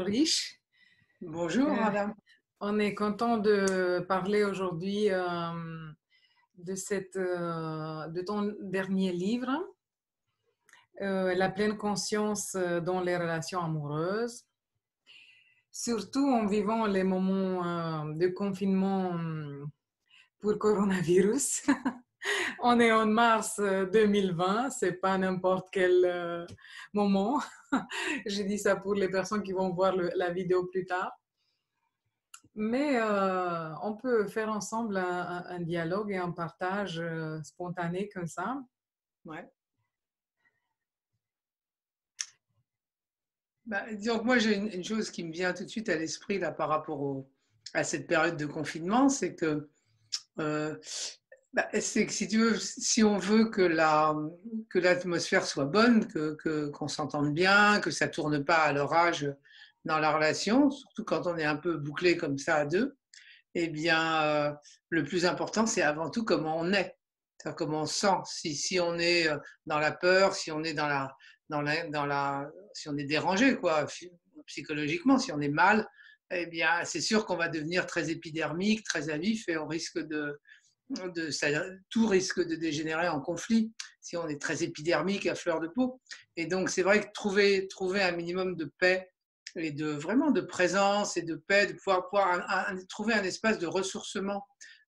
riche. Bonjour, Euh, madame. on est content de parler aujourd'hui de ton dernier livre, La pleine conscience dans les relations amoureuses. Surtout en vivant les moments de confinement pour coronavirus. On est en mars 2020, c'est pas n'importe quel moment. Je dis ça pour les personnes qui vont voir la vidéo plus tard. Mais on peut faire ensemble un dialogue et un partage spontané comme ça. Ouais. Disons que moi, j'ai une chose qui me vient tout de suite à l'esprit là, par rapport à cette période de confinement, euh, c'est que si tu veux, si on veut que l'atmosphère soit bonne, qu'on s'entende bien, que ça tourne pas à l'orage dans la relation, surtout quand on est un peu bouclé comme ça à deux, eh bien, le plus important, c'est avant tout comment on est, c'est-à-dire comment on se sent. Si on est dans la peur, si on est si on est dérangé, quoi, psychologiquement, si on est mal, eh bien, c'est sûr qu'on va devenir très épidermique, très à vif, et on risque tout risque de dégénérer en conflit si on est très épidermique à fleur de peau. Et donc, c'est vrai que trouver un minimum de paix et vraiment de présence et de paix, de pouvoir trouver un espace de ressourcement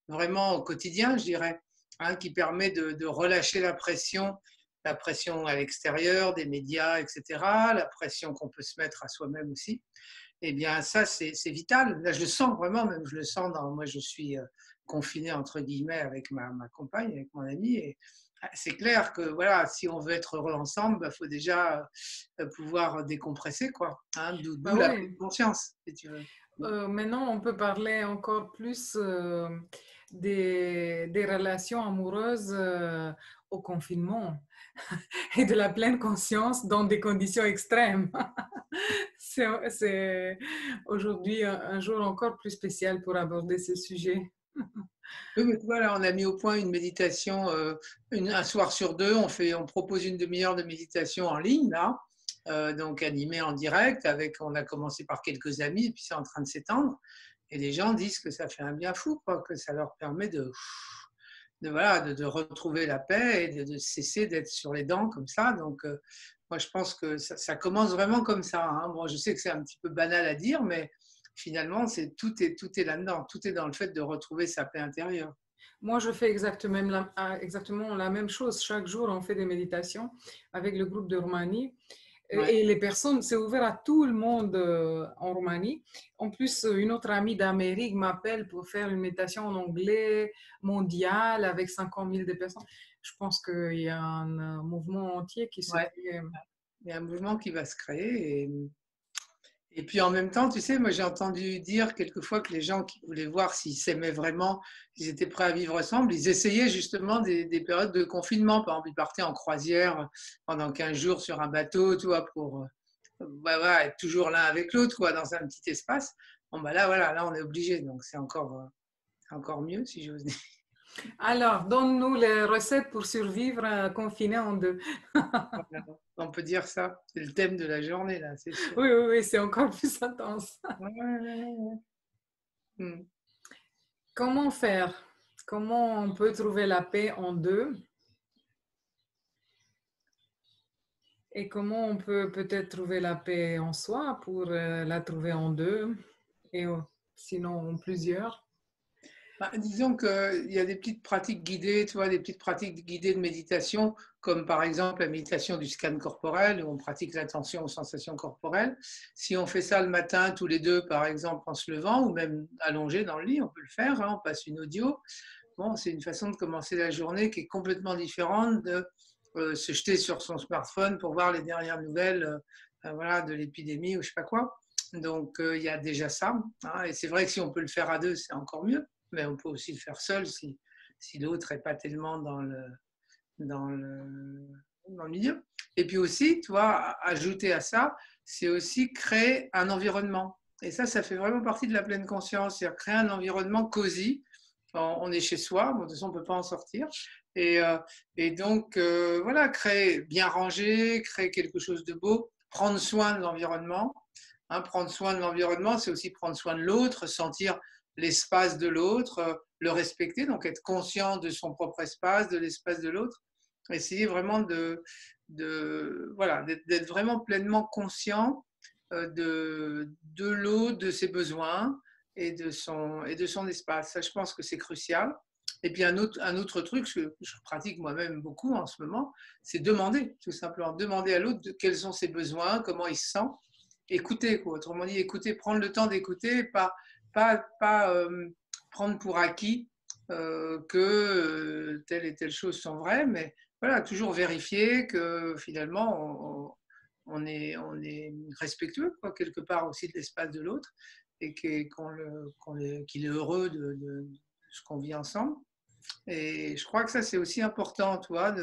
vraiment au quotidien, je dirais, hein, qui permet de relâcher la pression à l'extérieur, des médias, etc., la pression qu'on peut se mettre à soi-même aussi. Eh bien, ça, c'est vital. Là, je le sens vraiment, même je le sens moi, je suis confiné, entre guillemets, avec ma compagne, avec mon ami, et c'est clair que voilà, si on veut être heureux ensemble, il faut déjà pouvoir décompresser, quoi. Hein, d'où Bah la pleine oui, conscience, si tu veux. maintenant on peut parler encore plus des relations amoureuses au confinement et de la pleine conscience dans des conditions extrêmes. C'est aujourd'hui un jour encore plus spécial pour aborder ce sujet. Oui, mais voilà, on a mis au point une méditation un soir sur deux. On propose une demi-heure de méditation en ligne, là, donc animée en direct. On a commencé par quelques amis, et puis c'est en train de s'étendre. Et les gens disent que ça fait un bien fou, quoi, que ça leur permet voilà, de retrouver la paix et de cesser d'être sur les dents comme ça. Donc, moi, je pense que ça commence vraiment comme ça. Hein. Bon, je sais que c'est un petit peu banal à dire, mais finalement, tout est là-dedans. Tout est dans le fait de retrouver sa paix intérieure. Moi, je fais exactement la même chose. Chaque jour, on fait des méditations avec le groupe de Roumanie. Ouais. Et les personnes, c'est ouvert à tout le monde en Roumanie. En plus, une autre amie d'Amérique m'appelle pour faire une méditation en anglais mondial avec 50 000 de personnes. Je pense qu'il y a un mouvement entier qui se Ouais. fait. Il y a un mouvement qui va se créer. Et puis en même temps, tu sais, moi j'ai entendu dire quelquefois que les gens qui voulaient voir s'ils s'aimaient vraiment, s'ils étaient prêts à vivre ensemble, ils essayaient justement des périodes de confinement. Par exemple, ils partaient en croisière pendant 15 jours sur un bateau, tu vois, pour voilà, être toujours l'un avec l'autre, quoi, dans un petit espace. Bon, bah là, voilà, là on est obligé, donc c'est encore mieux, si j'ose dire. Alors, donne-nous les recettes pour survivre confiné en deux. Voilà. On peut dire ça. C'est le thème de la journée, là, c'est sûr. Oui, oui, oui, c'est encore plus intense. Ouais, ouais, ouais, ouais. Hmm. Comment faire? Comment on peut trouver la paix en deux? Et comment on peut peut-être trouver la paix en soi pour la trouver en deux et sinon en plusieurs? Bah, disons qu'il y a des petites pratiques guidées, tu vois, des petites pratiques guidées de méditation, comme par exemple la méditation du scan corporel, où on pratique l'attention aux sensations corporelles. Si on fait ça le matin, tous les deux, par exemple, en se levant, ou même allongé dans le lit, on peut le faire, hein, on passe une audio. Bon, c'est une façon de commencer la journée qui est complètement différente de se jeter sur son smartphone pour voir les dernières nouvelles voilà, de l'épidémie ou je sais pas quoi. Donc, il y a déjà ça. Hein, et c'est vrai que si on peut le faire à deux, c'est encore mieux. Mais on peut aussi le faire seul si l'autre n'est pas tellement dans le, dans le milieu. Et puis aussi, tu vois, ajouter à ça, c'est aussi créer un environnement. Et ça fait vraiment partie de la pleine conscience, c'est-à-dire créer un environnement cosy. On est chez soi, bon, de toute façon, on ne peut pas en sortir. Et, euh, et donc, voilà, créer bien rangé, créer quelque chose de beau, prendre soin de l'environnement, Hein, prendre soin de l'environnement, c'est aussi prendre soin de l'autre, sentir l'espace de l'autre, le respecter, donc être conscient de son propre espace, de l'espace de l'autre. Essayer vraiment voilà, d'être vraiment pleinement conscient de l'autre, de ses besoins et de son espace. Ça, je pense que c'est crucial. Et puis un autre truc que je pratique moi-même beaucoup en ce moment, c'est demander, tout simplement. Demander à l'autre quels sont ses besoins, comment il se sent. Écouter, quoi. Autrement dit, écouter, prendre le temps d'écouter, pas prendre pour acquis que telle et telle chose sont vraies, mais voilà, toujours vérifier que finalement on est respectueux, quoi, quelque part aussi de l'espace de l'autre et qu'il est heureux de ce qu'on vit ensemble. Et je crois que ça, c'est aussi important, toi,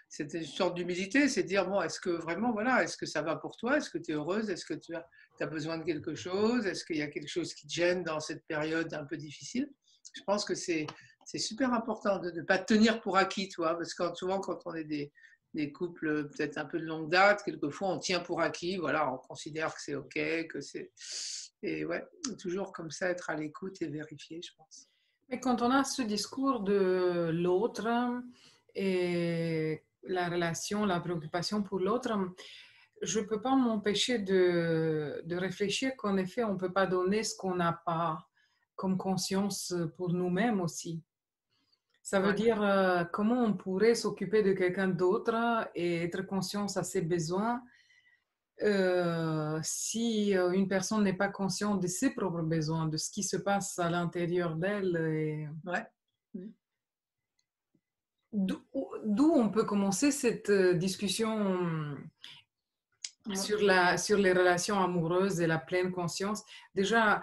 c'est une sorte d'humilité, c'est de dire, bon, est-ce que vraiment, voilà, est-ce que ça va pour toi? Est-ce que tu es heureuse? Est-ce que tu as besoin de quelque chose? Est-ce qu'il y a quelque chose qui te gêne dans cette période un peu difficile? Je pense que c'est super important de ne pas tenir pour acquis, toi, parce que souvent, quand on est des couples peut-être un peu de longue date, quelquefois, on tient pour acquis, voilà, on considère que c'est OK, que c'est... Et ouais, toujours comme ça, être à l'écoute et vérifier, je pense. Mais quand on a ce discours de l'autre et la relation, la préoccupation pour l'autre, je ne peux pas m'empêcher de réfléchir qu'en effet, on ne peut pas donner ce qu'on n'a pas comme conscience pour nous-mêmes aussi. Ça veut Ouais. dire comment on pourrait s'occuper de quelqu'un d'autre et être conscient à ses besoins si une personne n'est pas consciente de ses propres besoins, de ce qui se passe à l'intérieur d'elle. Ouais. D'où on peut commencer cette discussion sur les relations amoureuses et la pleine conscience. Déjà,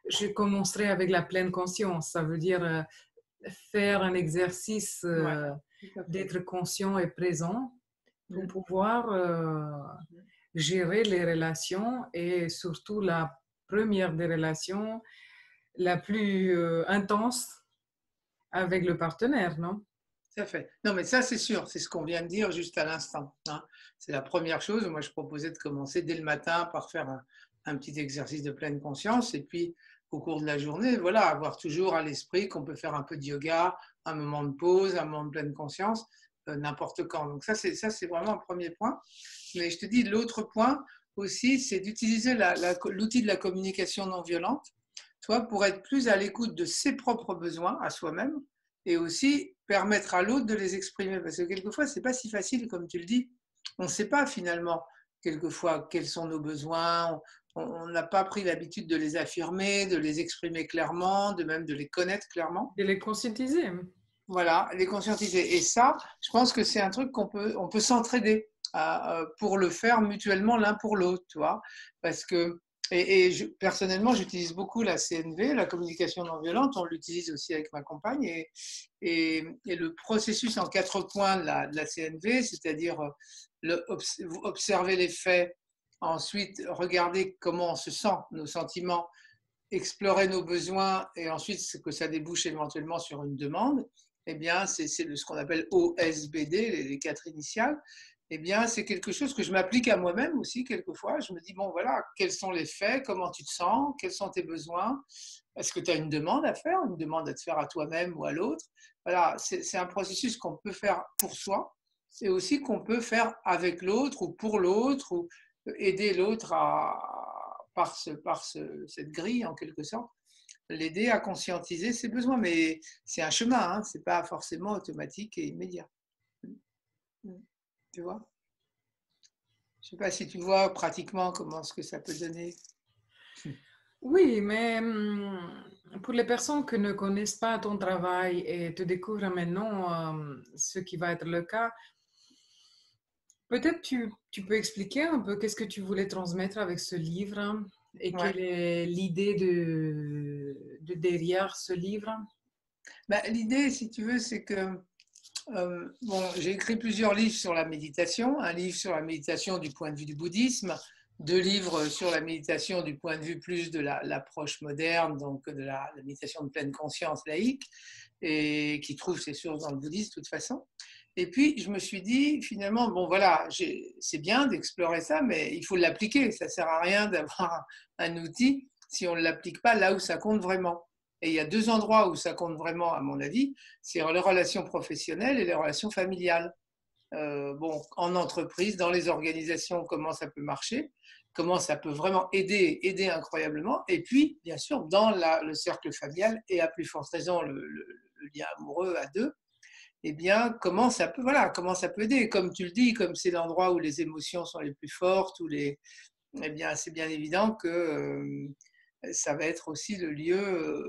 je commencerai avec la pleine conscience. Ça veut dire faire un exercice Ouais, tout à fait. d'être conscient et présent pour pouvoir gérer les relations et surtout la première des relations, la plus intense avec le partenaire, non? Tout à fait. Non, mais ça, c'est sûr, c'est ce qu'on vient de dire juste à l'instant, hein. C'est la première chose. Moi, je proposais de commencer dès le matin par faire un petit exercice de pleine conscience et puis au cours de la journée, voilà, avoir toujours à l'esprit qu'on peut faire un peu de yoga, un moment de pause, un moment de pleine conscience, n'importe quand. Donc ça, c'est vraiment un premier point. Mais je te dis, l'autre point aussi, c'est d'utiliser l'outil de la communication non violente, toi, pour être plus à l'écoute de ses propres besoins à soi-même et aussi permettre à l'autre de les exprimer. Parce que quelquefois, ce n'est pas si facile, comme tu le dis. On ne sait pas finalement, quelquefois, quels sont nos besoins. On n'a pas pris l'habitude de les affirmer, de les exprimer clairement, de même de les connaître clairement. De les conscientiser. Voilà, les conscientiser. Et ça, je pense que c'est un truc on peut s'entraider pour le faire mutuellement l'un pour l'autre, tu vois. Parce que, personnellement, j'utilise beaucoup la CNV, la communication non violente. On l'utilise aussi avec ma compagne. Et le processus en 4 points de la CNV, c'est-à-dire observer les faits, ensuite regarder comment on se sent, nos sentiments, explorer nos besoins et ensuite ce que ça débouche éventuellement sur une demande, eh bien, c'est ce qu'on appelle OSBD, les 4 initiales. Eh bien, c'est quelque chose que je m'applique à moi-même aussi quelquefois. Je me dis, bon, voilà, quels sont les faits, comment tu te sens, quels sont tes besoins, est-ce que tu as une demande à faire, une demande à te faire à toi-même ou à l'autre. Voilà, c'est un processus qu'on peut faire pour soi et aussi qu'on peut faire avec l'autre ou pour l'autre ou aider l'autre cette grille en quelque sorte, l'aider à conscientiser ses besoins. Mais c'est un chemin, hein, ce n'est pas forcément automatique et immédiat. Tu vois? Je ne sais pas si tu vois pratiquement comment ce que ça peut donner. Oui, mais pour les personnes qui ne connaissent pas ton travail et te découvrent maintenant, ce qui va être le cas, peut-être tu peux expliquer un peu qu'est-ce que tu voulais transmettre avec ce livre et Ouais. quelle est l'idée de derrière ce livre? Ben, l'idée, si tu veux, c'est que bon, j'ai écrit plusieurs livres sur la méditation, un livre sur la méditation du point de vue du bouddhisme, 2 livres sur la méditation du point de vue plus de l'approche moderne, donc de la méditation de pleine conscience laïque, et qui trouve ses sources dans le bouddhisme de toute façon. Et puis, je me suis dit, finalement, bon, voilà, c'est bien d'explorer ça, mais il faut l'appliquer. Ça ne sert à rien d'avoir un outil si on ne l'applique pas là où ça compte vraiment. Et il y a deux endroits où ça compte vraiment, à mon avis, c'est les relations professionnelles et les relations familiales. Bon, en entreprise, dans les organisations, comment ça peut marcher, comment ça peut vraiment aider incroyablement. Et puis, bien sûr, dans le cercle familial et à plus forte raison le lien amoureux à deux, eh bien, voilà, comment ça peut aider. Comme tu le dis, comme c'est l'endroit où les émotions sont les plus fortes, eh bien, c'est bien évident que ça va être aussi le lieu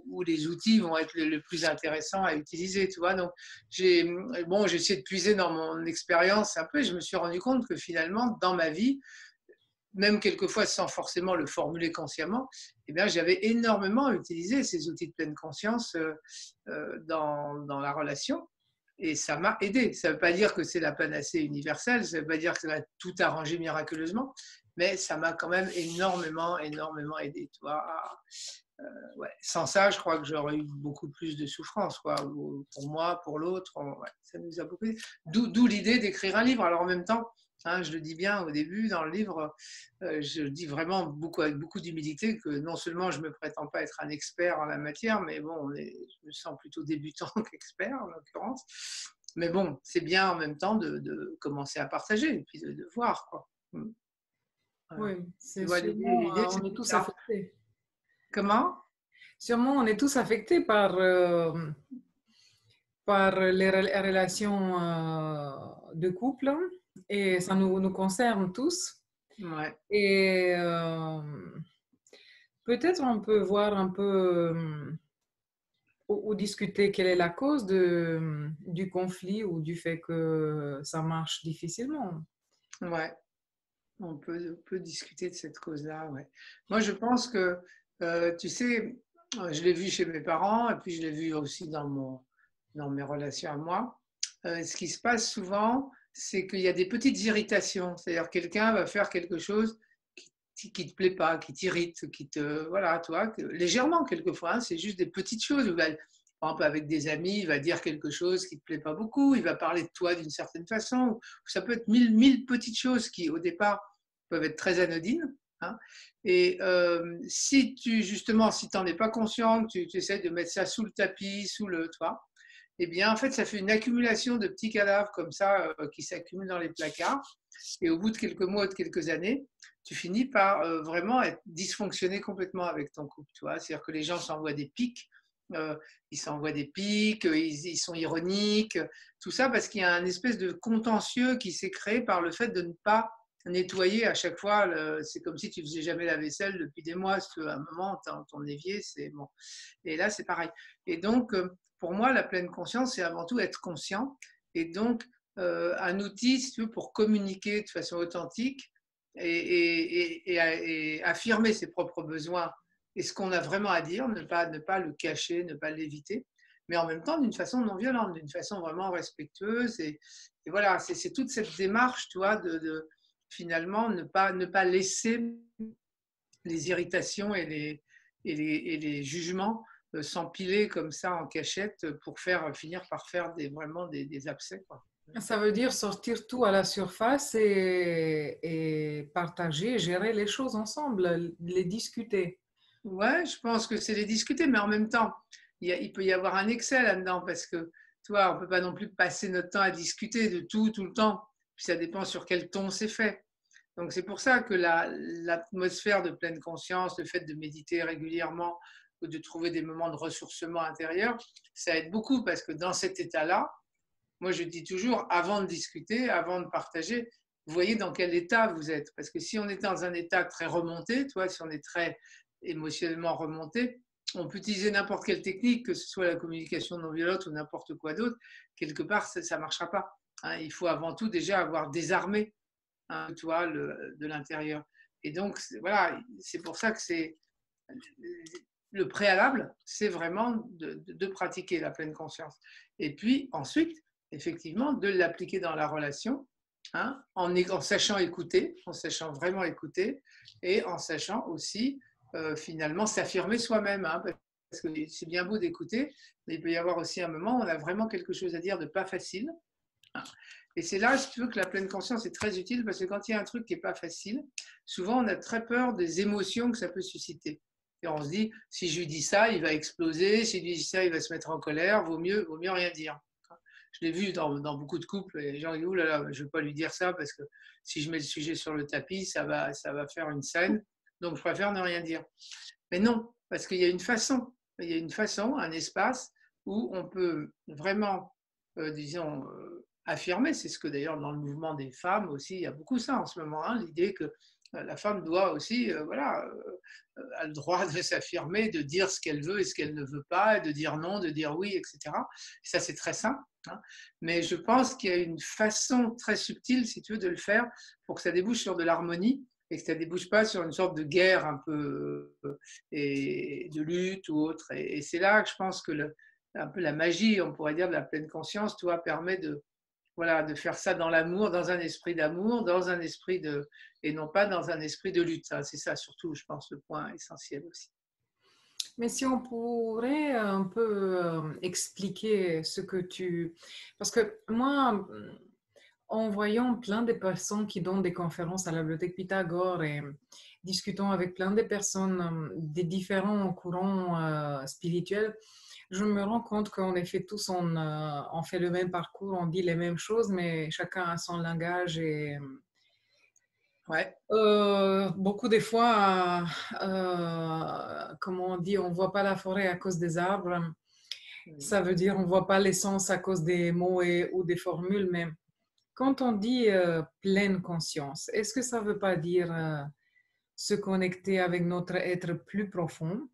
où les outils vont être le plus intéressant à utiliser, tu vois. Donc, j'ai essayé de puiser dans mon expérience un peu et je me suis rendu compte que finalement, dans ma vie, même quelquefois sans forcément le formuler consciemment, eh bien, j'avais énormément utilisé ces outils de pleine conscience dans la relation. Et ça m'a aidé. Ça ne veut pas dire que c'est la panacée universelle, ça ne veut pas dire que ça va tout arranger miraculeusement, mais ça m'a quand même énormément aidé. Tu vois, ouais. Sans ça, je crois que j'aurais eu beaucoup plus de souffrance, quoi. Pour moi, pour l'autre, ouais, ça nous a beaucoup aidé. D'où l'idée d'écrire un livre. Alors en même temps, hein, je le dis bien au début dans le livre, je dis vraiment avec beaucoup d'humilité que non seulement je ne me prétends pas être un expert en la matière, mais bon, je me sens plutôt débutant qu'expert en l'occurrence. Mais bon, c'est bien en même temps de commencer à partager et puis de voir, quoi. Oui, Voilà. Tu c'est vois, sûrement, l'idée, on c'est est tous ça. affectés. Comment? Sûrement, on est tous affectés par les relations de couple et ça nous concerne tous. Ouais. Et peut-être on peut voir un peu ou discuter quelle est la cause du conflit ou du fait que ça marche difficilement. Ouais. On peut discuter de cette cause-là, ouais. Moi, je pense que, tu sais, je l'ai vu chez mes parents et puis je l'ai vu aussi dans mes relations à moi. Ce qui se passe souvent, c'est qu'il y a des petites irritations. C'est-à-dire quelqu'un va faire quelque chose qui te plaît pas, qui t'irrite, voilà, toi, légèrement quelquefois, hein, c'est juste des petites choses. Par exemple, avec des amis, il va dire quelque chose qui te plaît pas beaucoup, il va parler de toi d'une certaine façon. Ça peut être mille petites choses qui, au départ, peuvent être très anodines. Hein. Et justement, si tu n'en es pas conscient, que tu essaies de mettre ça sous le tapis, sous le toit, eh bien, en fait, ça fait une accumulation de petits cadavres comme ça qui s'accumulent dans les placards. Et au bout de quelques mois, de quelques années, tu finis par vraiment être dysfonctionné complètement avec ton couple. C'est-à-dire que les gens s'envoient des pics, ils s'envoient des pics, ils sont ironiques, tout ça parce qu'il y a un espèce de contentieux qui s'est créé par le fait de ne pas nettoyer à chaque fois. C'est comme si tu faisais jamais la vaisselle depuis des mois. À un moment, ton évier, c'est bon. Et là, c'est pareil. Et donc, pour moi, la pleine conscience, c'est avant tout être conscient. Et donc, un outil, si tu veux, pour communiquer de façon authentique et affirmer ses propres besoins et ce qu'on a vraiment à dire, ne pas le cacher, ne pas l'éviter, mais en même temps d'une façon non violente, d'une façon vraiment respectueuse. Et voilà, c'est toute cette démarche, tu vois, finalement ne pas laisser les irritations et les jugements s'empiler comme ça en cachette pour finir par faire vraiment des abcès, quoi. Ça veut dire sortir tout à la surface et partager, gérer les choses ensemble, les discuter. Ouais, je pense que c'est les discuter, mais en même temps, il peut y avoir un excès là-dedans parce que, tu vois, on ne peut pas non plus passer notre temps à discuter de tout le temps. Puis ça dépend sur quel ton c'est fait. Donc c'est pour ça que l'atmosphère de pleine conscience, le fait de méditer régulièrement ou de trouver des moments de ressourcement intérieur, ça aide beaucoup parce que dans cet état-là, moi je dis toujours, avant de discuter, avant de partager, vous voyez dans quel état vous êtes. Parce que si on est dans un état très remonté, tu vois, si on est très émotionnellement remonté, on peut utiliser n'importe quelle technique, que ce soit la communication non violente ou n'importe quoi d'autre, quelque part ça ne marchera pas. Hein, il faut avant tout déjà avoir désarmé, hein, toi, de l'intérieur. Et donc, voilà, c'est pour ça que c'est le préalable, c'est vraiment de pratiquer la pleine conscience. Et puis ensuite, effectivement, de l'appliquer dans la relation, hein, en sachant écouter, en sachant vraiment écouter, et en sachant aussi finalement s'affirmer soi-même. Hein, parce que c'est bien beau d'écouter, mais il peut y avoir aussi un moment où on a vraiment quelque chose à dire de pas facile. Et c'est là, si tu veux, que la pleine conscience est très utile, parce que quand il y a un truc qui n'est pas facile, souvent on a très peur des émotions que ça peut susciter. Et on se dit, si je lui dis ça, il va exploser, si je lui dis ça, il va se mettre en colère, vaut mieux rien dire. Je l'ai vu dans beaucoup de couples, et les gens disent, ouh là là, je ne veux pas lui dire ça, parce que si je mets le sujet sur le tapis, ça va faire une scène, donc je préfère ne rien dire. Mais non, parce qu'il y a une façon, un espace où on peut vraiment, disons, affirmer. C'est ce que d'ailleurs dans le mouvement des femmes aussi, il y a beaucoup ça en ce moment, hein, l'idée que la femme doit aussi, a le droit de s'affirmer, de dire ce qu'elle veut et ce qu'elle ne veut pas, de dire non, de dire oui, etc. Et ça, c'est très simple. Hein. Mais je pense qu'il y a une façon très subtile, si tu veux, de le faire pour que ça débouche sur de l'harmonie et que ça ne débouche pas sur une sorte de guerre un peu et de lutte ou autre. Et c'est là que je pense que un peu la magie, on pourrait dire, de la pleine conscience, toi, permet de faire ça dans l'amour, dans un esprit d'amour, dans un esprit et non pas dans un esprit de lutte. C'est ça surtout, je pense, le point essentiel aussi. Mais si on pourrait un peu expliquer ce que tu... Parce que moi, en voyant plein de personnes qui donnent des conférences à la bibliothèque Pythagore et discutant avec plein de personnes des différents courants spirituels, je me rends compte qu'en effet, tous on fait le même parcours, on dit les mêmes choses, mais chacun a son langage et ouais. Beaucoup des fois, comme on dit, on ne voit pas la forêt à cause des arbres. Ça veut dire on ne voit pas l'essence à cause des mots ou des formules, mais quand on dit pleine conscience, est-ce que ça ne veut pas dire se connecter avec notre être plus profond?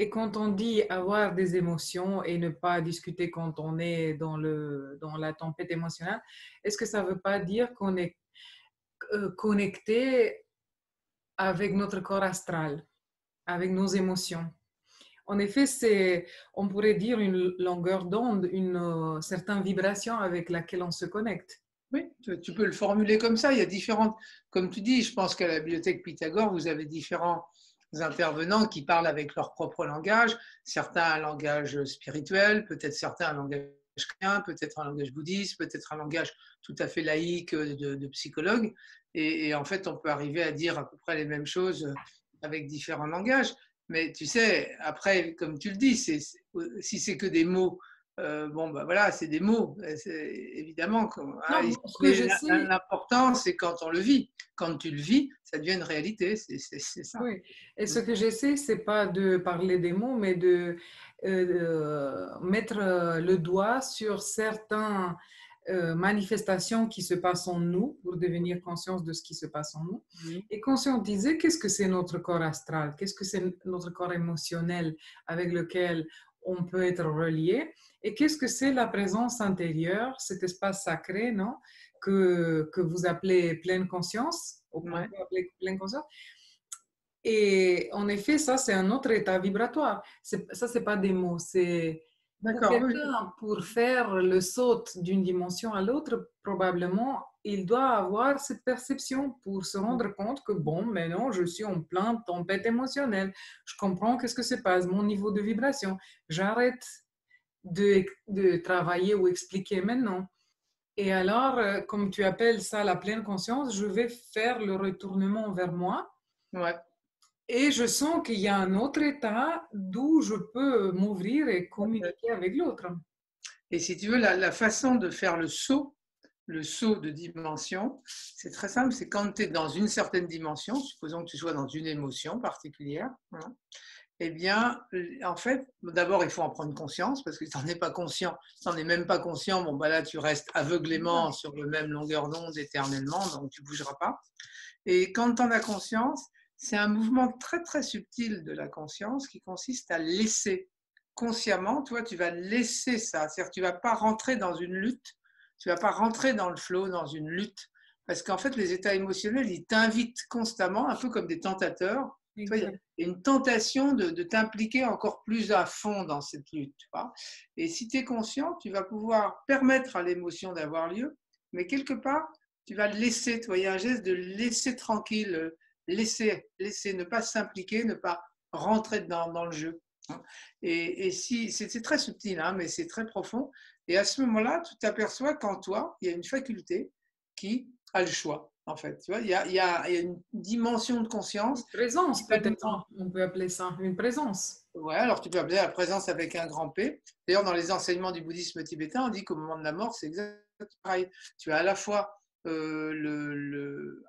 Et quand on dit avoir des émotions et ne pas discuter quand on est dans la tempête émotionnelle, est-ce que ça ne veut pas dire qu'on est connecté avec notre corps astral, avec nos émotions? En effet, on pourrait dire une longueur d'onde, une certaine vibration avec laquelle on se connecte. Oui, tu peux le formuler comme ça. Il y a différentes, comme tu dis, je pense qu'à la bibliothèque Pythagore, vous avez différents intervenants qui parlent avec leur propre langage, certains un langage spirituel, peut-être certains un langage chrétien, peut-être un langage bouddhiste, peut-être un langage tout à fait laïque de psychologue. Et en fait, on peut arriver à dire à peu près les mêmes choses avec différents langages. Mais tu sais, après, comme tu le dis, si c'est que des mots, bon, ben voilà, c'est des mots, évidemment. Non, ce que je sais, L'important, c'est quand on le vit. Quand tu le vis, ça devient une réalité, c'est ça. oui. Et ce que j'essaie, c'est pas de parler des mots, mais de mettre le doigt sur certaines manifestations qui se passent en nous pour devenir conscience de ce qui se passe en nous et conscientiser qu'est-ce que c'est notre corps astral, qu'est-ce que c'est notre corps émotionnel avec lequel on peut être relié et qu'est-ce que c'est la présence intérieure, cet espace sacré, non, que vous appelez pleine conscience, ou qu'on peut appeler pleine conscience. Et en effet, ça, c'est un autre état vibratoire. Ça, c'est pas des mots. C'est pour quelqu'un, pour faire le saut d'une dimension à l'autre, probablement, il doit avoir cette perception pour se rendre compte que, bon, maintenant, je suis en pleine tempête émotionnelle. Je comprends qu'est-ce que se passe, mon niveau de vibration. J'arrête de travailler ou expliquer maintenant. Et alors, comme tu appelles ça la pleine conscience, je vais faire le retournement vers moi. Ouais. Et je sens qu'il y a un autre état d'où je peux m'ouvrir et communiquer avec l'autre. Et si tu veux, la façon de faire le saut de dimension, c'est très simple, c'est quand tu es dans une certaine dimension, supposons que tu sois dans une émotion particulière, hein, eh bien, en fait, d'abord, il faut en prendre conscience, parce que si tu n'en es pas conscient, si tu n'en es même pas conscient, bon, bah là, tu restes aveuglément sur le même longueur d'onde éternellement, donc tu ne bougeras pas. Et quand tu en as conscience, c'est un mouvement très, très subtil de la conscience qui consiste à laisser consciemment, toi, tu vas laisser ça, c'est-à-dire que tu ne vas pas rentrer dans une lutte, tu ne vas pas rentrer dans le flow, dans une lutte, parce qu'en fait, les états émotionnels, ils t'invitent constamment, un peu comme des tentateurs. Tu vois, il y a une tentation de t'impliquer encore plus à fond dans cette lutte. Tu vois. Et si tu es conscient, tu vas pouvoir permettre à l'émotion d'avoir lieu, mais quelque part, tu vas le laisser. Tu vois, il y a un geste de laisser tranquille, laisser, ne pas s'impliquer, ne pas rentrer dans le jeu. hein. Et si, c'est très subtil, hein, mais c'est très profond. Et à ce moment-là, tu t'aperçois qu'en toi, il y a une faculté qui a le choix, en fait. Tu vois, il y a une dimension de conscience Une qui présence, va demander. peut-être, on peut appeler ça, une présence. Ouais, alors tu peux appeler la présence avec un grand P. D'ailleurs, dans les enseignements du bouddhisme tibétain, on dit qu'au moment de la mort, c'est exactement pareil. Tu as à la fois tu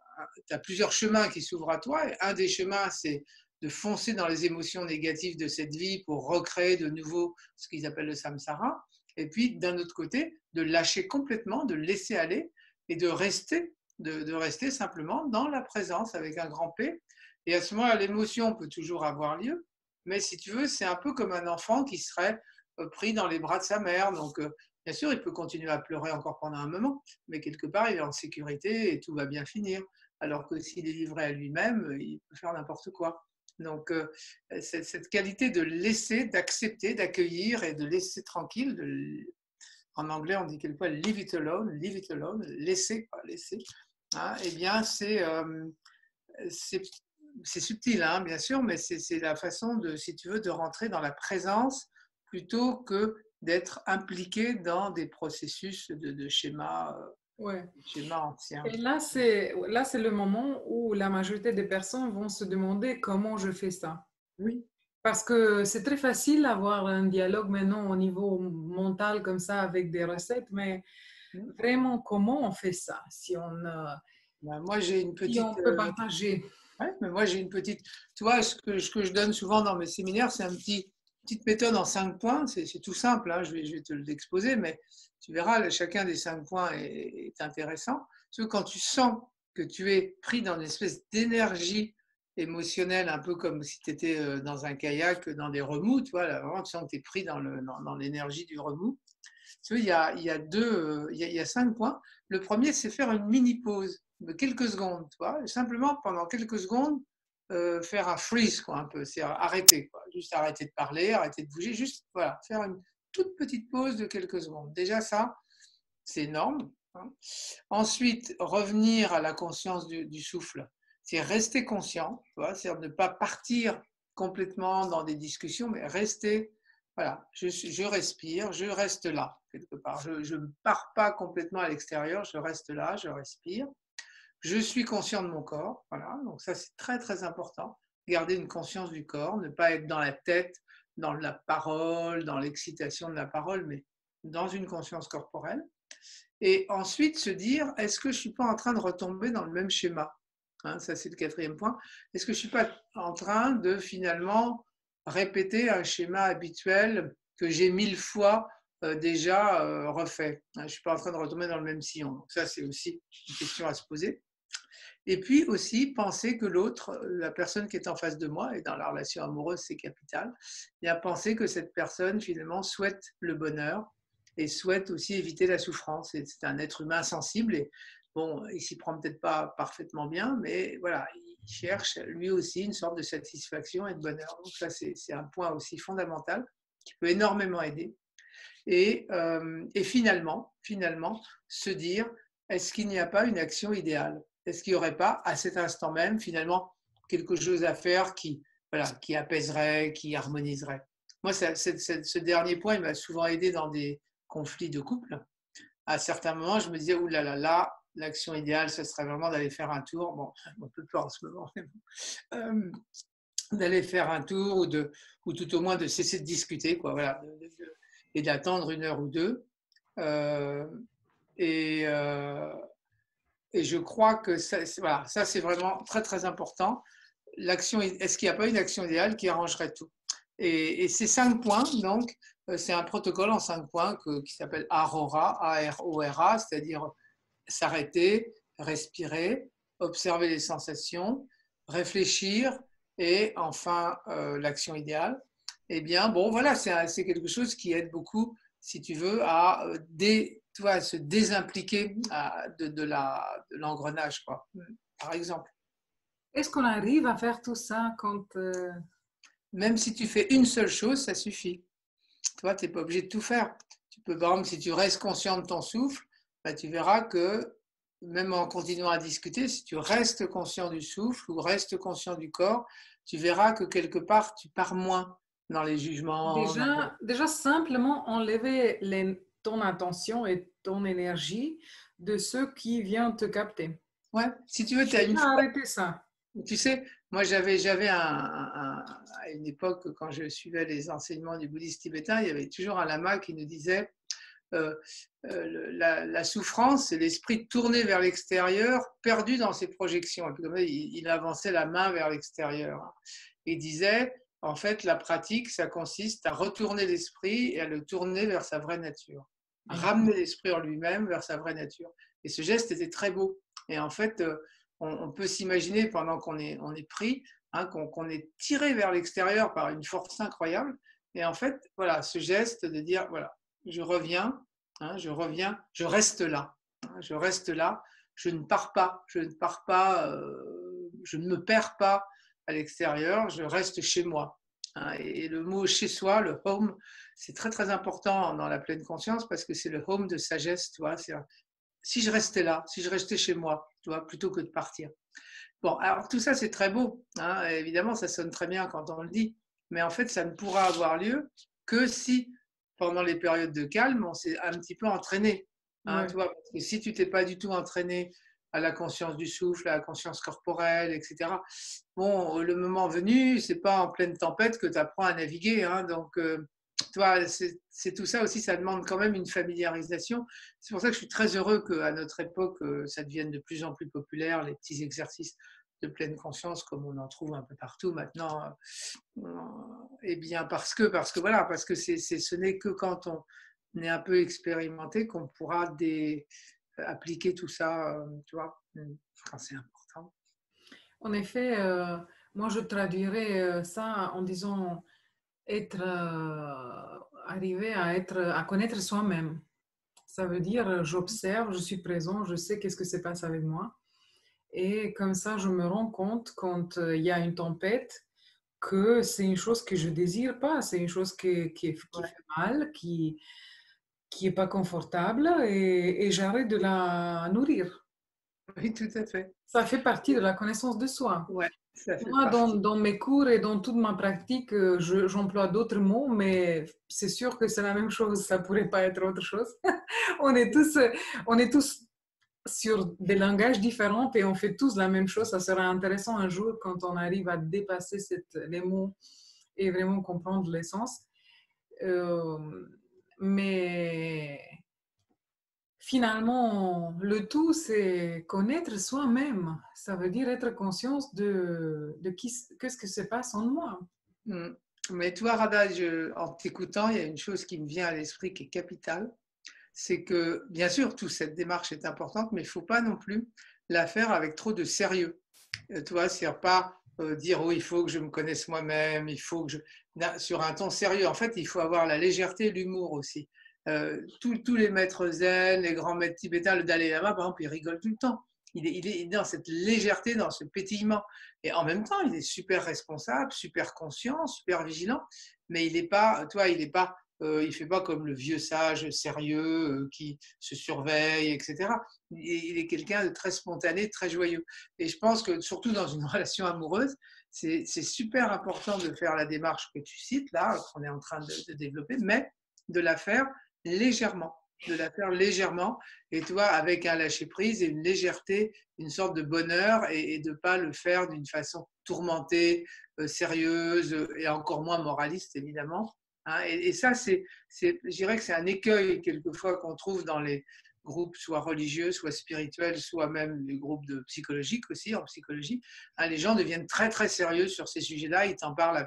as plusieurs chemins qui s'ouvrent à toi. Et un des chemins, c'est de foncer dans les émotions négatives de cette vie pour recréer de nouveau ce qu'ils appellent le samsara. Et puis, d'un autre côté, de lâcher complètement, de laisser aller et de rester simplement dans la présence avec un grand P. Et à ce moment-là, l'émotion peut toujours avoir lieu, mais si tu veux, c'est un peu comme un enfant qui serait pris dans les bras de sa mère. Donc, bien sûr, il peut continuer à pleurer encore pendant un moment, mais quelque part, il est en sécurité et tout va bien finir. Alors que s'il est livré à lui-même, il peut faire n'importe quoi. Donc, cette qualité de laisser, d'accepter, d'accueillir et de laisser tranquille, en anglais, on dit quelquefois leave it alone, laisser, pas laisser, hein, eh bien, c'est c'est subtil, hein, bien sûr, mais c'est la façon de, si tu veux, de rentrer dans la présence plutôt que d'être impliqué dans des processus Ouais. schémas anciens. Et là, c'est le moment où la majorité des personnes vont se demander comment je fais ça. Oui. Parce que c'est très facile d'avoir un dialogue maintenant au niveau mental comme ça avec des recettes, mais vraiment, comment on fait ça Ben, moi, j'ai une si petite, on peut partager? ouais, mais moi, j'ai une petite, tu vois, ce que je donne souvent dans mes séminaires, c'est petite méthode en 5 points. C'est tout simple, hein, je vais te l'exposer, mais tu verras, chacun des 5 points est intéressant. Parce que quand tu sens que tu es pris dans une espèce d'énergie émotionnelle, un peu comme si tu étais dans un kayak, dans des remous, tu vois, là, vraiment, tu sens que tu es pris dans l'énergie du remous. Tu vois, il y a il y a 5 points. Le premier, c'est faire une mini pause de quelques secondes, tu vois, simplement pendant quelques secondes, faire un freeze, quoi, un peu, c'est arrêter, quoi, juste arrêter de parler, arrêter de bouger, juste voilà, faire une toute petite pause de quelques secondes. Déjà ça, c'est énorme, hein. Ensuite, revenir à la conscience du souffle, c'est rester conscient, tu vois, c'est-à-dire ne pas partir complètement dans des discussions, mais rester, voilà, je respire, je reste là, quelque part. Je ne pars pas complètement à l'extérieur, je reste là, je respire. Je suis conscient de mon corps, voilà, donc ça c'est très très important. Garder une conscience du corps, ne pas être dans la tête, dans la parole, dans l'excitation de la parole, mais dans une conscience corporelle. Et ensuite se dire, est-ce que je ne suis pas en train de retomber dans le même schéma, hein, ça c'est le quatrième point. Est-ce que je ne suis pas en train de finalement répéter un schéma habituel que j'ai 1000 fois déjà refait, hein, je ne suis pas en train de retomber dans le même sillon. Donc ça c'est aussi une question à se poser. Et puis aussi penser que l'autre, la personne qui est en face de moi, et dans la relation amoureuse c'est capital, bien penser que cette personne finalement souhaite le bonheur et souhaite aussi éviter la souffrance. C'est un être humain sensible et bon, il s'y prend peut-être pas parfaitement bien, mais voilà, il cherche lui aussi une sorte de satisfaction et de bonheur. Donc ça c'est un point aussi fondamental qui peut énormément aider. Et finalement, se dire, est-ce qu'il n'y a pas une action idéale? Est-ce qu'il n'y aurait pas, à cet instant même, finalement, quelque chose à faire voilà, qui apaiserait, qui harmoniserait? Moi, ce dernier point, il m'a souvent aidé dans des conflits de couple. À certains moments, je me disais, là, l'action idéale, ce serait vraiment d'aller faire un tour. Bon, on ne peut pas en ce moment, mais bon. D'aller faire un tour ou tout au moins de cesser de discuter, quoi, voilà, et d'attendre 1 heure ou 2. Euh, et, euh, et je crois que voilà, ça c'est vraiment très très important. Est-ce qu'il n'y a pas une action idéale qui arrangerait tout? Et ces 5 points, donc, c'est un protocole en 5 points qui s'appelle ARORA, A-R-O-R-A, c'est-à-dire s'arrêter, respirer, observer les sensations, réfléchir et enfin l'action idéale. Eh bien, bon, voilà, c'est quelque chose qui aide beaucoup, si tu veux, à se désimpliquer de l'engrenage, quoi, par exemple. Est-ce qu'on arrive à faire tout ça quand... Même si tu fais une seule chose, ça suffit. Toi, tu n'es pas obligé de tout faire. Tu peux, par exemple, si tu restes conscient de ton souffle, bah, tu verras que même en continuant à discuter, si tu restes conscient du souffle ou restes conscient du corps, tu verras que quelque part, tu pars moins dans les jugements. Déjà simplement enlever ton attention et ton énergie de ceux qui viennent te capter. Ouais, si tu veux, tu as une Déjà fois. arrêter ça. Tu sais, moi j'avais à une époque, quand je suivais les enseignements du bouddhisme tibétain, il y avait toujours un lama qui nous disait euh, la souffrance, c'est l'esprit tourné vers l'extérieur, perdu dans ses projections. Et puis, comme ça, il avançait la main vers l'extérieur. Il disait, en fait, la pratique, ça consiste à retourner l'esprit et à le tourner vers sa vraie nature, à ramener l'esprit en lui-même vers sa vraie nature. Et ce geste était très beau. Et en fait, on peut s'imaginer pendant qu'on est pris, hein, qu'on est tiré vers l'extérieur par une force incroyable. Et en fait, voilà, ce geste de dire, voilà, je reviens, hein, je reste là, hein, je reste là, je ne pars pas, je ne me perds pas à l'extérieur, je reste chez moi. Hein, et le mot chez soi, le home, c'est très très important dans la pleine conscience parce que c'est le home de sagesse, tu vois. Si je restais là, si je restais chez moi, tu vois, plutôt que de partir. Bon, alors tout ça c'est très beau, hein, évidemment ça sonne très bien quand on le dit, mais en fait ça ne pourra avoir lieu que si pendant les périodes de calme on s'est un petit peu entraîné, hein, tu vois, parce que si tu t'es pas du tout entraîné à la conscience du souffle, à la conscience corporelle, etc. Bon, le moment venu, c'est pas en pleine tempête que tu apprends à naviguer, hein, donc tu vois, c'est tout ça aussi, ça demande quand même une familiarisation. C'est pour ça que je suis très heureux qu'à notre époque, ça devienne de plus en plus populaire, les petits exercices de pleine conscience, comme on en trouve un peu partout maintenant. Eh bien, parce que voilà, parce que ce n'est que quand on est un peu expérimenté qu'on pourra appliquer tout ça, tu vois, quand c'est important. En effet, moi je traduirais ça en disant arriver à connaître soi-même. Ça veut dire, j'observe, je suis présent, je sais qu'est-ce que se passe avec moi. Et comme ça, je me rends compte quand il y a une tempête que c'est une chose que je désire pas, c'est une chose qui fait mal, qui est pas confortable et j'arrête de la nourrir. Oui, tout à fait. Ça fait partie de la connaissance de soi. Ouais, ça fait Moi, partie. dans mes cours et dans toute ma pratique, j'emploie d'autres mots, mais c'est sûr que c'est la même chose, ça pourrait pas être autre chose. On est tous, on est tous sur des langages différents et on fait tous la même chose. Ça sera intéressant un jour quand on arrive à dépasser les mots et vraiment comprendre l'essence. Euh, mais finalement, le tout, c'est connaître soi-même. Ça veut dire être conscience de qu'est-ce que se passe en moi. Mm. Mais toi, Rada, en t'écoutant, il y a une chose qui me vient à l'esprit qui est capitale, c'est que, bien sûr, toute cette démarche est importante, mais il ne faut pas non plus la faire avec trop de sérieux. Tu vois, c'est-à-dire pas dire, oh, il faut que je me connaisse moi-même, il faut que je... Sur un ton sérieux, en fait, il faut avoir la légèreté, l'humour aussi. Tous les maîtres zen, les grands maîtres tibétains, le Dalai Lama, par exemple, ils rigolent tout le temps. Il est dans cette légèreté, dans ce pétillement. Et en même temps, il est super responsable, super conscient, super vigilant, mais il n'est pas, toi, il fait pas comme le vieux sage sérieux qui se surveille, etc. Il est quelqu'un de très spontané, très joyeux. Et je pense que surtout dans une relation amoureuse, c'est super important de faire la démarche que tu cites là, qu'on est en train de développer, mais de la faire légèrement, de la faire légèrement, et toi, avec un lâcher-prise et une légèreté, une sorte de bonheur, et de ne pas le faire d'une façon tourmentée, sérieuse, et encore moins moraliste, évidemment. Hein, et ça, je dirais que c'est un écueil, quelquefois, qu'on trouve dans les groupes soit religieux, soit spirituels, soit même les groupes de psychologiques aussi, en psychologie. Hein, les gens deviennent très, très sérieux sur ces sujets-là, ils t'en parlent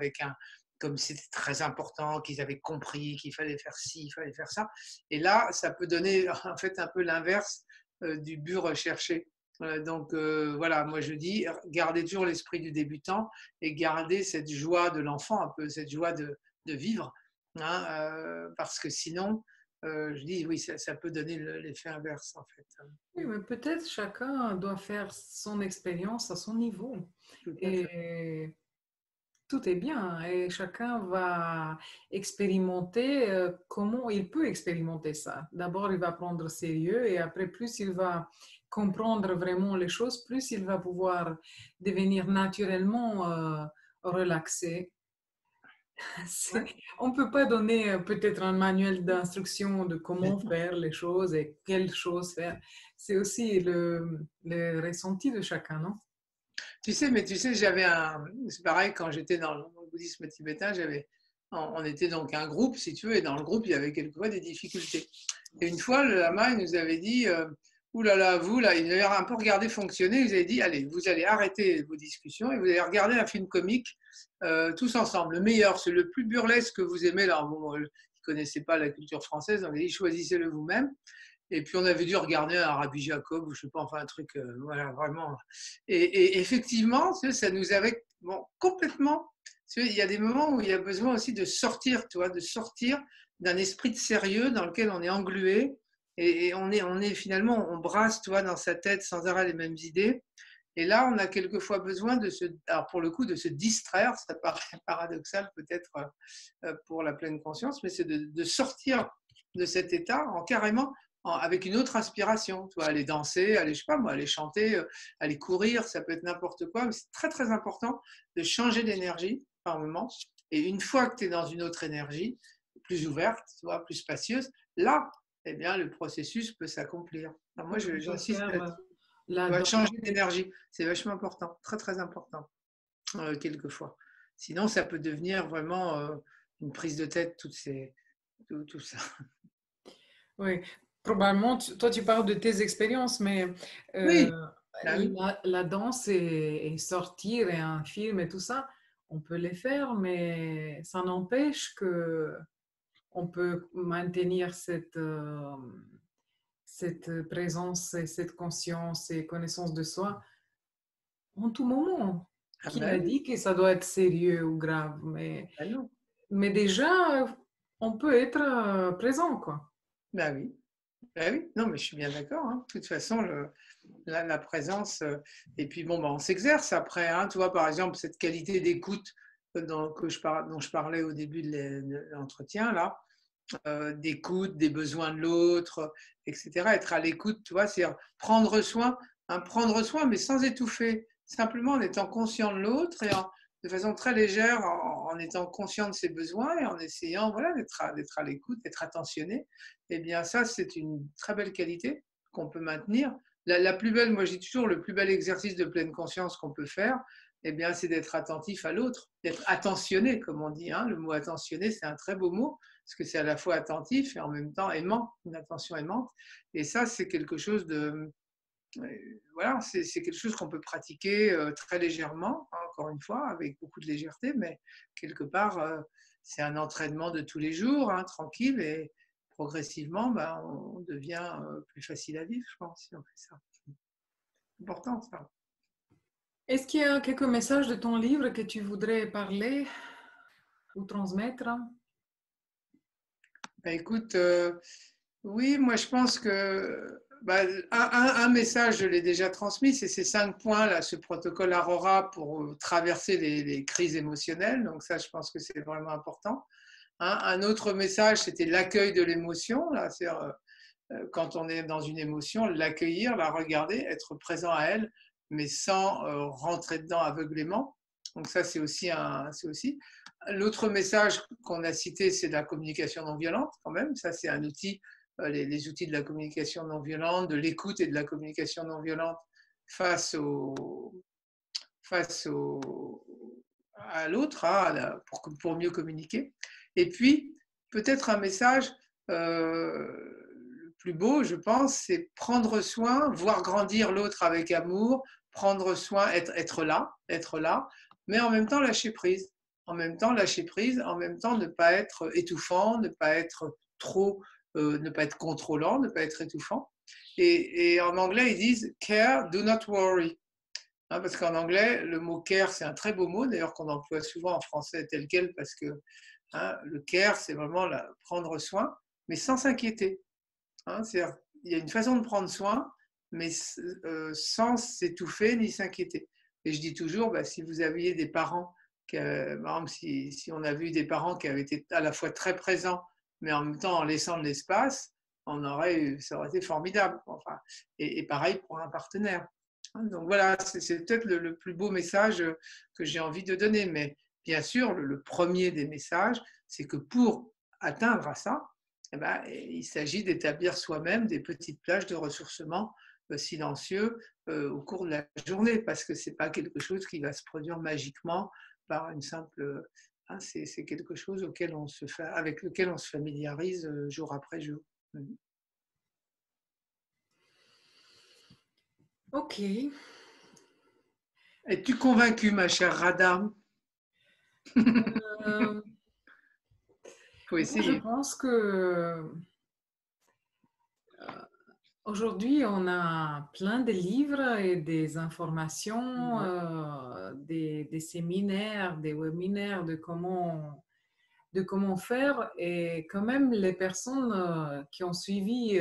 comme si c'était très important, qu'ils avaient compris qu'il fallait faire ci, il fallait faire ça. Et là, ça peut donner en fait un peu l'inverse du but recherché. Donc voilà, moi je dis, gardez toujours l'esprit du débutant et gardez cette joie de l'enfant, un peu cette joie de vivre, hein, parce que sinon, je dis oui, ça peut donner l'effet inverse en fait. Oui, mais peut-être chacun doit faire son expérience à son niveau. Tout à fait. Et tout est bien. Et chacun va expérimenter comment il peut expérimenter ça. D'abord, il va prendre sérieux et après, plus il va comprendre vraiment les choses, plus il va pouvoir devenir naturellement relaxé. C'est- Ouais. On ne peut pas donner peut-être un manuel d'instruction de comment faire les choses et quelles choses faire. C'est aussi le ressenti de chacun, non? Mais tu sais, c'est pareil quand j'étais dans le bouddhisme tibétain, on était donc un groupe, si tu veux, et dans le groupe, il y avait quelquefois des difficultés. Et une fois, le lama, il nous avait dit, ouh là là, vous, là, il avait un peu regardé fonctionner, il nous avait dit, allez, vous allez arrêter vos discussions et vous allez regarder un film comique tous ensemble. Le meilleur, c'est le plus burlesque que vous aimez. Alors, bon, ils ne connaissaient pas la culture française, donc il dit, choisissez-le vous-même. Et puis on avait dû regarder un Rabbi Jacob, ou je sais pas, enfin un truc, voilà, vraiment. Et effectivement, ça nous avait bon, complètement. Il y a des moments où il y a besoin aussi de sortir, tu vois, de sortir d'un esprit de sérieux dans lequel on est englué. Et on est finalement, on brasse, tu vois, dans sa tête sans arrêt les mêmes idées. Et là, on a quelquefois besoin alors pour le coup, de se distraire. Ça paraît paradoxal peut-être pour la pleine conscience, mais c'est de sortir de cet état en carrément avec une autre inspiration. Tu vois, aller danser, aller, je sais pas moi, aller chanter, aller courir, ça peut être n'importe quoi, mais c'est très très important de changer d'énergie par moment. Et une fois que tu es dans une autre énergie, plus ouverte, tu vois, plus spacieuse, là, eh bien, le processus peut s'accomplir. Alors moi, Oui, on peut j'insiste faire là-dessus. Tu la vas danse. changer d'énergie, c'est vachement important, très très important, quelquefois. Sinon, ça peut devenir vraiment une prise de tête, tout ça. Oui, probablement, toi tu parles de tes expériences, mais Oui, euh, bah oui, la danse et sortir et un film et tout ça, on peut les faire, mais ça n'empêche que on peut maintenir cette présence et cette conscience et connaissance de soi en tout moment. ah Qui bah a oui, dit que ça doit être sérieux ou grave, bah non, mais déjà, on peut être présent, quoi. bah oui, bah oui, non, mais je suis bien d'accord, hein. De toute façon, la présence, et puis bon, bah, on s'exerce après, hein. Tu vois, par exemple, cette qualité d'écoute dont je parlais au début de l'entretien, là, d'écoute des besoins de l'autre, etc. Être à l'écoute, tu vois, c'est prendre soin, prendre soin, mais sans étouffer, simplement en étant conscient de l'autre et de façon très légère, en étant conscient de ses besoins et en essayant voilà, d'être à l'écoute, d'être attentionné. Eh bien, ça, c'est une très belle qualité qu'on peut maintenir. La plus belle, moi, je dis toujours, le plus bel exercice de pleine conscience qu'on peut faire, eh bien, c'est d'être attentif à l'autre, d'être attentionné, comme on dit. Hein. Le mot attentionné, c'est un très beau mot parce que c'est à la fois attentif et en même temps aimant, une attention aimante. Et ça, c'est quelque chose de, voilà, c'est quelque chose qu'on peut pratiquer très légèrement, hein, encore une fois, avec beaucoup de légèreté, mais quelque part, c'est un entraînement de tous les jours, hein, tranquille, et progressivement, ben, on devient plus facile à vivre, je pense, si on fait ça. C'est important, ça. Est-ce qu'il y a quelques messages de ton livre que tu voudrais parler ou transmettre? Ben, écoute, oui, moi je pense que bah, un message, je l'ai déjà transmis, c'est ces 5 points, là, ce protocole Aurora pour traverser les crises émotionnelles. Donc ça, je pense que c'est vraiment important. Hein. Un autre message, c'était l'accueil de l'émotion. Là, c'est-à-dire, quand on est dans une émotion, l'accueillir, la regarder, être présent à elle, mais sans rentrer dedans aveuglément. Donc ça, c'est aussi. L'autre message qu'on a cité, c'est la communication non violente, quand même. Ça, c'est un outil, les outils de la communication non violente, de l'écoute et de la communication non violente face face au, à l'autre, hein, pour mieux communiquer. Et puis, peut-être un message le plus beau, je pense, c'est prendre soin, voir grandir l'autre avec amour, prendre soin, être là, mais en même temps lâcher prise. En même temps lâcher prise, en même temps ne pas être étouffant, ne pas être trop, ne pas être contrôlant, ne pas être étouffant. Et en anglais, ils disent care, do not worry. Hein, parce qu'en anglais, le mot care, c'est un très beau mot, d'ailleurs qu'on emploie souvent en français tel quel, parce que hein, le care, c'est vraiment prendre soin, mais sans s'inquiéter. Hein, il y a une façon de prendre soin, mais sans s'étouffer ni s'inquiéter. Et je dis toujours, bah, si vous aviez des parents, par exemple, si on avait eu des parents qui avaient été à la fois très présents, mais en même temps en laissant de l'espace, ça aurait été formidable. Enfin, et pareil pour un partenaire. Donc voilà, c'est peut-être le plus beau message que j'ai envie de donner. Mais bien sûr, le premier des messages, c'est que pour atteindre à ça, eh ben, il s'agit d'établir soi-même des petites plages de ressourcement silencieux au cours de la journée, parce que ce n'est pas quelque chose qui va se produire magiquement par une simple... Hein, c'est quelque chose avec lequel on se familiarise jour après jour. Ok. Es-tu convaincue, ma chère Rada? Euh, Faut Moi, je essayer. pense que aujourd'hui, on a plein de livres et des informations, Ouais. des séminaires, des webinaires de comment faire. Et quand même, les personnes qui ont suivi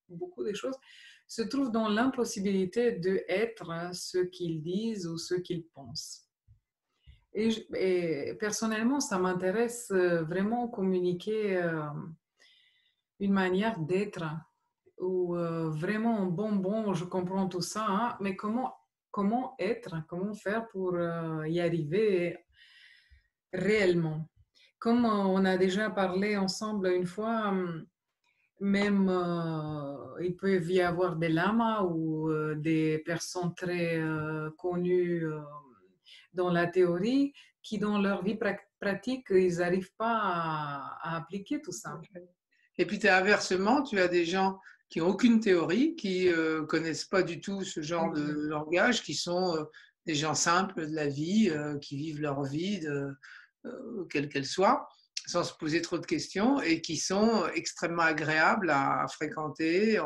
beaucoup de choses se trouvent dans l'impossibilité d'être ce qu'ils disent ou ce qu'ils pensent. Et personnellement, ça m'intéresse vraiment communiquer une manière d'être ou vraiment, bon, je comprends tout ça, hein, mais comment être, comment faire pour y arriver réellement? Comme on a déjà parlé ensemble une fois, même il peut y avoir des lamas ou des personnes très connues dans la théorie qui, dans leur vie pratique, ils n'arrivent pas à appliquer tout ça. Et puis, inversement, tu as des gens qui n'ont aucune théorie, qui connaissent pas du tout ce genre de Exact. langage, qui sont des gens simples de la vie, qui vivent leur vie, quelle qu'elle soit, sans se poser trop de questions, et qui sont extrêmement agréables à fréquenter.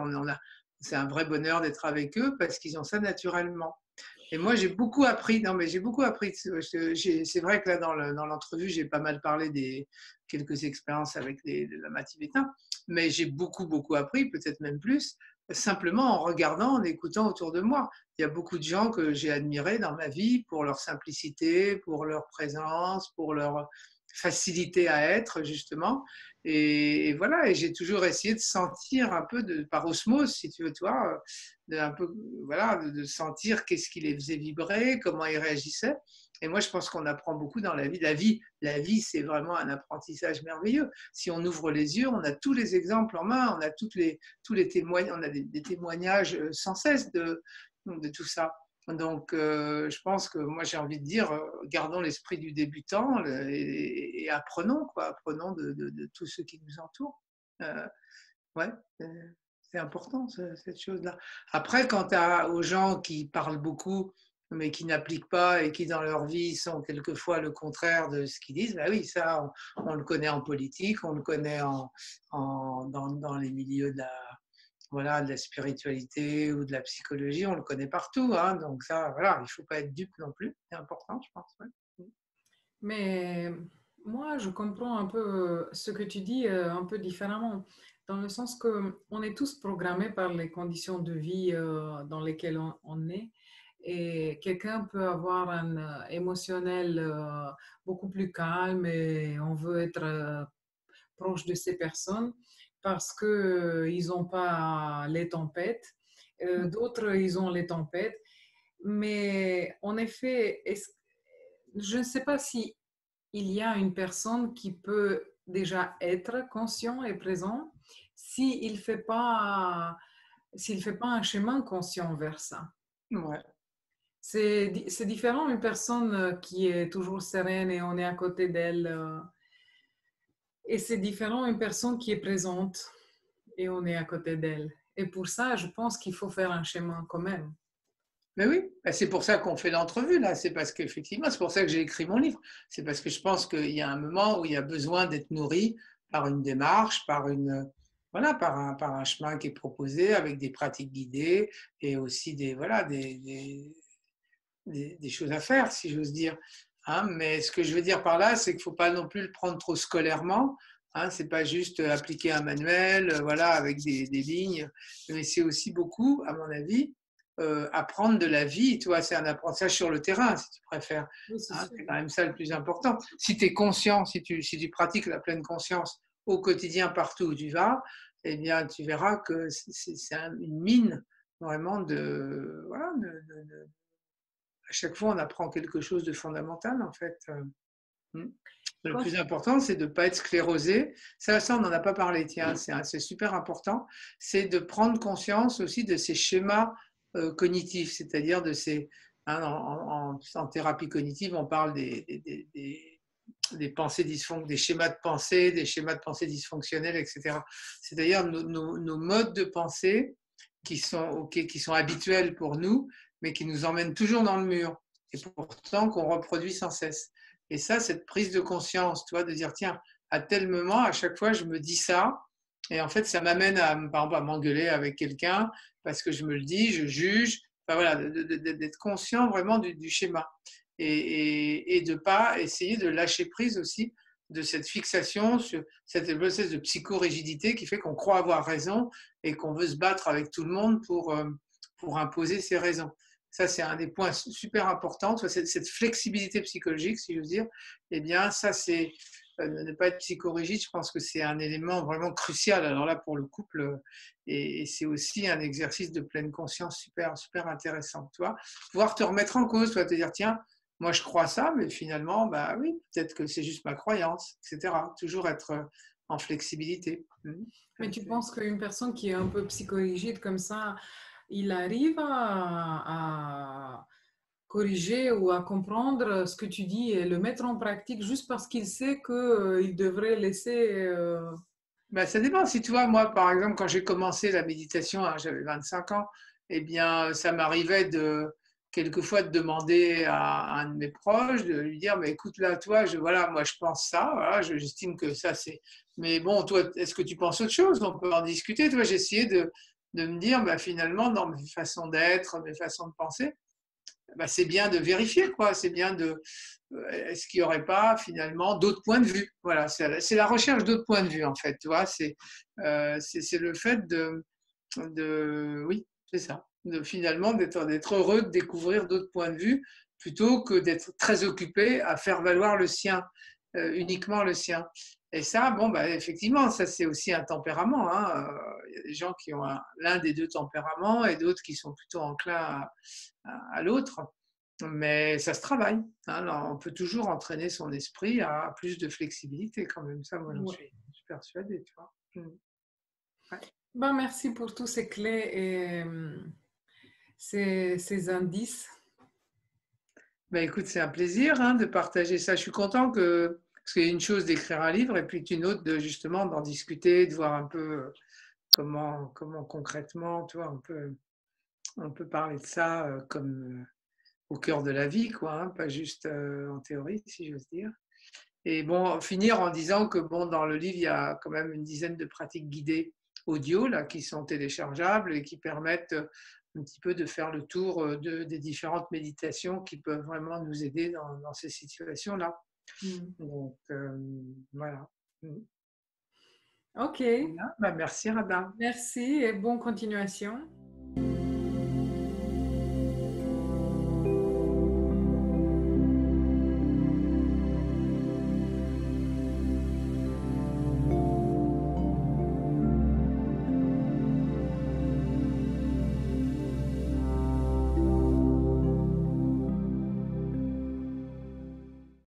C'est un vrai bonheur d'être avec eux parce qu'ils ont ça naturellement. Et moi, j'ai beaucoup appris. Non, mais j'ai beaucoup appris. C'est vrai que là, dans l'entrevue, j'ai pas mal parlé des quelques expériences avec les lamas tibétains, mais j'ai beaucoup appris, peut-être même plus, simplement en regardant, en écoutant autour de moi. Il y a beaucoup de gens que j'ai admirés dans ma vie pour leur simplicité, pour leur présence, pour leur facilité à être, justement. Et voilà, et j'ai toujours essayé de sentir un peu par osmose, si tu veux, toi, un peu, voilà, de sentir qu'est-ce qui les faisait vibrer, comment ils réagissaient. Et moi, je pense qu'on apprend beaucoup dans la vie. La vie, c'est vraiment un apprentissage merveilleux. Si on ouvre les yeux, on a tous les exemples en main, on a tous les témoignages, on a des témoignages sans cesse de tout ça. Donc, je pense que moi, j'ai envie de dire, gardons l'esprit du débutant et apprenons, quoi, apprenons de tout ce qui nous entoure. Ouais, c'est important, cette chose-là. Après, quant aux gens qui parlent beaucoup, mais qui n'appliquent pas et qui, dans leur vie, sont quelquefois le contraire de ce qu'ils disent, bah oui, ça, on le connaît en politique, on le connaît dans les milieux voilà, de la spiritualité ou de la psychologie, on le connaît partout. Hein, donc ça, voilà, il ne faut pas être dupe non plus. C'est important, je pense. Ouais. Mais moi, je comprends un peu ce que tu dis un peu différemment, dans le sens que on est tous programmés par les conditions de vie dans lesquelles on est. Et quelqu'un peut avoir un émotionnel beaucoup plus calme et on veut être proche de ces personnes parce que ils n'ont pas les tempêtes. D'autres, ils ont les tempêtes. Mais en effet, je ne sais pas si il y a une personne qui peut déjà être conscient et présent s'il ne fait pas, s'il fait pas un chemin conscient vers ça. Ouais. C'est différent une personne qui est toujours sereine et on est à côté d'elle. Et c'est différent une personne qui est présente et on est à côté d'elle. Et pour ça, je pense qu'il faut faire un chemin quand même. Mais oui, bah, c'est pour ça qu'on fait l'entrevue là. C'est parce qu'effectivement, c'est pour ça que j'ai écrit mon livre. C'est parce que je pense qu'il y a un moment où il y a besoin d'être nourri par une démarche, voilà, par un chemin qui est proposé avec des pratiques guidées et aussi voilà, des choses à faire, si j'ose dire. Hein, mais ce que je veux dire par là, c'est qu'il ne faut pas non plus le prendre trop scolairement. Hein, c'est pas juste appliquer un manuel, voilà, avec des lignes, mais c'est aussi beaucoup, à mon avis, apprendre de la vie. Tu vois, c'est un apprentissage sur le terrain, si tu préfères. Oui, c'est Hein, sûr. c'est quand même ça le plus important. Si tu es conscient, si tu pratiques la pleine conscience au quotidien, partout où tu vas, eh bien, tu verras que c'est une mine vraiment voilà, à chaque fois, on apprend quelque chose de fondamental, en fait. Mm. Le plus important, c'est de ne pas être sclérosé. Ça, on n'en a pas parlé, tiens, c'est super important. C'est de prendre conscience aussi de ces schémas cognitifs, c'est-à-dire de ces. Hein, en thérapie cognitive, on parle des pensées des schémas de pensée dysfonctionnels, etc. C'est-à-dire nos modes de pensée qui sont habituels pour nous, mais qui nous emmènent toujours dans le mur, et pourtant qu'on reproduit sans cesse. Et ça, cette prise de conscience, tu vois, de dire, tiens, à tel moment, à chaque fois, je me dis ça, et en fait, ça m'amène par exemple, à m'engueuler avec quelqu'un, parce que je me le dis, je juge, enfin, voilà, d'être conscient vraiment du schéma. Et de ne pas essayer de lâcher prise aussi de cette fixation sur cette espèce de psychorigidité qui fait qu'on croit avoir raison et qu'on veut se battre avec tout le monde pour imposer ses raisons. Ça, c'est un des points super importants, cette flexibilité psychologique, si je veux dire. Eh bien, ça, c'est ne pas être psychorigide, je pense que c'est un élément vraiment crucial. Alors là, pour le couple, et c'est aussi un exercice de pleine conscience super, super intéressant. Tu vois, pouvoir te remettre en cause, toi, te dire, tiens, moi, je crois ça, mais finalement, bah oui, peut-être que c'est juste ma croyance, etc. Toujours être en flexibilité. Mais tu penses qu'une personne qui est un peu psychorigide comme ça, il arrive à corriger ou à comprendre ce que tu dis et le mettre en pratique juste parce qu'il sait qu'il devrait laisser... Bah, ça dépend. Si tu vois, moi, par exemple, quand j'ai commencé la méditation, hein, j'avais 25 ans, eh bien, ça m'arrivait quelquefois de demander à un de mes proches, de lui dire, mais écoute, là, toi, voilà, moi, je pense ça, voilà, j'estime que ça, c'est. Mais bon, toi, est-ce que tu penses autre chose? On peut en discuter. Toi, j'ai essayé de me dire, bah, finalement, dans mes façons d'être, mes façons de penser, bah, c'est bien de vérifier, quoi. C'est bien de. Est-ce qu'il n'y aurait pas finalement d'autres points de vue? Voilà, c'est la recherche d'autres points de vue, en fait. Tu vois, c'est le fait oui, c'est ça, finalement d'être heureux de découvrir d'autres points de vue plutôt que d'être très occupé à faire valoir le sien, uniquement le sien. Et ça, bon, bah, effectivement, ça c'est aussi un tempérament. Hein. Il y a des gens qui ont l'un des deux tempéraments et d'autres qui sont plutôt enclins à l'autre. Mais ça se travaille. Hein. Alors, on peut toujours entraîner son esprit à plus de flexibilité quand même. Ça, moi, j'en Ouais. suis persuadée, tu vois. Ouais. Ben, merci pour tous ces clés et ces indices. Ben, écoute, c'est un plaisir hein, de partager ça. Je suis content parce qu'il y a une chose d'écrire un livre et puis une autre de justement d'en discuter, de voir un peu comment concrètement, tu vois, on peut parler de ça comme au cœur de la vie, quoi, hein, pas juste en théorie, si j'ose dire. Et bon, finir en disant que bon, dans le livre, il y a quand même une dizaine de pratiques guidées audio là, qui sont téléchargeables et qui permettent un petit peu de faire le tour des différentes méditations qui peuvent vraiment nous aider dans ces situations-là. Mm. Donc, voilà. Ok, Voilà. Bah, merci, Radha. merci et bonne continuation.